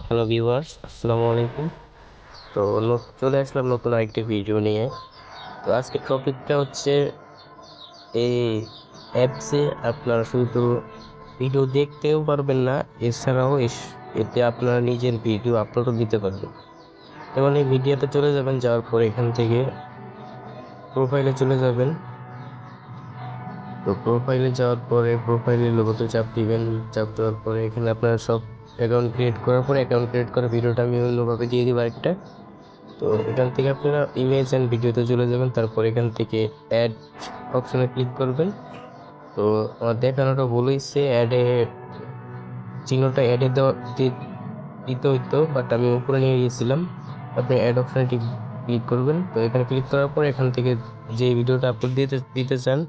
Hello viewers, আসসালামু আলাইকুম। তো চলে আসলাম নতুন আরেকটি ভিডিও নিয়ে। তো আজকের টপিকটা হচ্ছে এই অ্যাপসে আপনারা শুধু ভিডিও দেখতেও পারবেন না, এছাড়াও এতে আপনারা নিজের ভিডিও আপলোডও দিতে পারবেন। যেমন এই ভিডিওতে চলে যাবেন, যাওয়ার পর এখান থেকে প্রোফাইলে চলে যাবেন। তো প্রোফাইলে যাওয়ার পরে প্রোফাইলের লোগোতে চাপ দিবেন। চাপ দেওয়ার পরে এখানে আপনারা সব অ্যাকাউন্ট ক্রিয়েট করার পরে অ্যাকাউন্ট ক্রিয়েট করা ভিডিওটা আমি অন্যভাবে দিয়ে দিব আরেকটা। তো এখান থেকে আপনারা ইমেজ অ্যান্ড ভিডিওতে চলে যাবেন, তারপর এখান থেকে অ্যাড অপশনে ক্লিক করবেন। তো আমার দেখানোটা ভুল হয়েছে, অ্যাডে চিহ্নটা অ্যাডে দিতে হইতো, বাট আমি উপরে নিয়ে গিয়েছিলাম। আপনি অ্যাড অপশনে ক্লিক করবেন। তো এখানে ক্লিক করার পর এখান থেকে যে ভিডিওটা আপলোড দিতে চান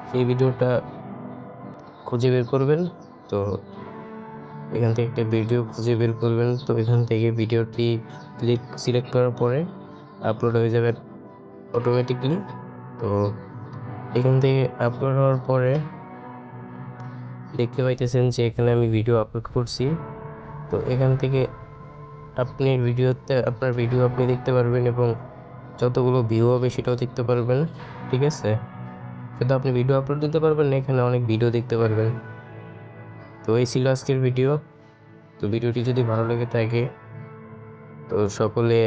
সেই ভিডিওটা খুঁজে বের করবেন। তো এখান থেকে একটা ভিডিও খুঁজে বের করবেন। তো এখান থেকে ভিডিওটি সিলেক্ট করার পরে আপলোড হয়ে যাবে অটোমেটিকলি। তো এখান থেকে আপলোড হওয়ার পরে দেখতে পাইতেছেন যে এখানে আমি ভিডিও আপলোড করছি। তো এখান থেকে আপনার ভিডিও আপনি দেখতে পারবেন এবং যতগুলো ভিউ হবে সেটাও দেখতে পারবেন। ঠিক আছে, শুধু আপনি ভিডিও আপলোড দিতে পারবেন না, এখানে অনেক ভিডিও দেখতে পারবেন। তো এই ছিল আজকের ভিডিও। তো ভিডিওটি যদি ভালো লেগে থাকে তো সকলে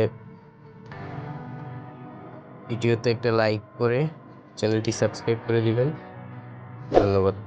ভিডিওতে একটা লাইক করে চ্যানেলটি সাবস্ক্রাইব করে দিবেন। ধন্যবাদ।